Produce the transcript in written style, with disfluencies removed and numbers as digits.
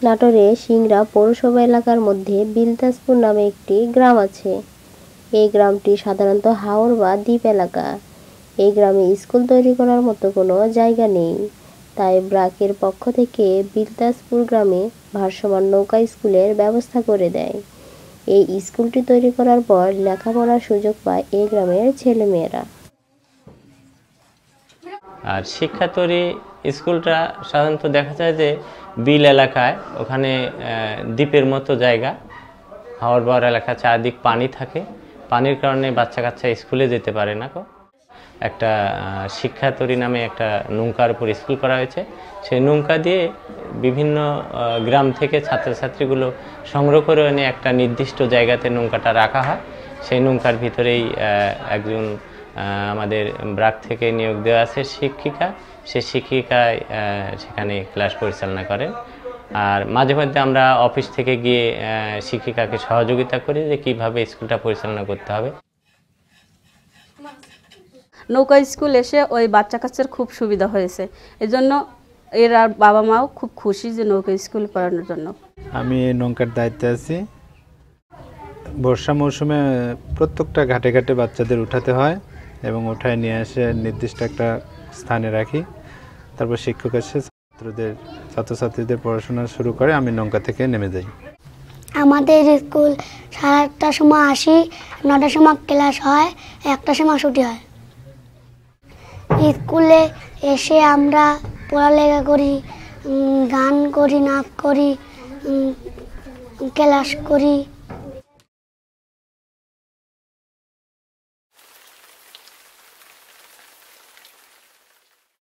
নাটোরে সিংড়া পৌরসভা এলাকার মধ্যে বিলতাজপুর নামে একটি গ্রাম আছে। এই গ্রামটি সাধারণত হাওর বা দ্বীপ এলাকা। এই গ্রামে স্কুল তৈরি করার মতো কোনো জায়গা নেই। তাই ব্র্যাকের পক্ষ থেকে বিলতাজপুর গ্রামে ভাসমান নৌকা স্কুলের ব্যবস্থা করে দেয়। এই স্কুলটি তৈরি করার পর লেখাপড়ার সুযোগ পায় এই গ্রামের ছেলেমেয়েরা। আর শিক্ষাতরী স্কুলটা সাধারণত দেখা যায় যে বিল এলাকায়, ওখানে দ্বীপের মতো জায়গা, হাওর বাওয়ার এলাকা, চারদিক পানি থাকে। পানির কারণে বাচ্চা কাচ্চা স্কুলে যেতে পারে না। একটা শিক্ষাতরী নামে একটা নৌকার উপর স্কুল করা হয়েছে। সেই নৌকা দিয়ে বিভিন্ন গ্রাম থেকে ছাত্রছাত্রীগুলো সংগ্রহ করে এনে একটা নির্দিষ্ট জায়গাতে নৌকাটা রাখা হয়। সেই নৌকার ভিতরেই একজন আমাদের ব্র্যাক থেকে নিয়োগ দেওয়া আছে শিক্ষিকা, সেই শিক্ষিকায় সেখানে ক্লাস পরিচালনা করেন। আর মাঝে মধ্যে আমরা অফিস থেকে গিয়ে শিক্ষিকাকে সহযোগিতা করি যে কীভাবে স্কুলটা পরিচালনা করতে হবে। নৌকা স্কুল এসে ওই বাচ্চা কাচ্চার খুব সুবিধা হয়েছে, এজন্য এর আর বাবা মাও খুব খুশি যে নৌকা স্কুল পড়ানোর জন্য। আমি এই নৌকার দায়িত্বে আছি। বর্ষা মৌসুমে প্রত্যেকটা ঘাটে ঘাটে বাচ্চাদের উঠাতে হয় এবং উঠায় নিয়ে এসে নির্দিষ্ট একটা স্থানে রাখি। তারপর শিক্ষক এসে ছাত্রছাত্রীদের পড়াশোনা শুরু করে, আমি নৌকা থেকে নেমে যাই। আমাদের স্কুল 8:30টার সময় আসি, 9টার সময় ক্লাস হয়, 1টার সময় ছুটি হয়। স্কুলে এসে আমরা পড়ালেখা করি, গান করি, নাচ করি, ক্লাস করি।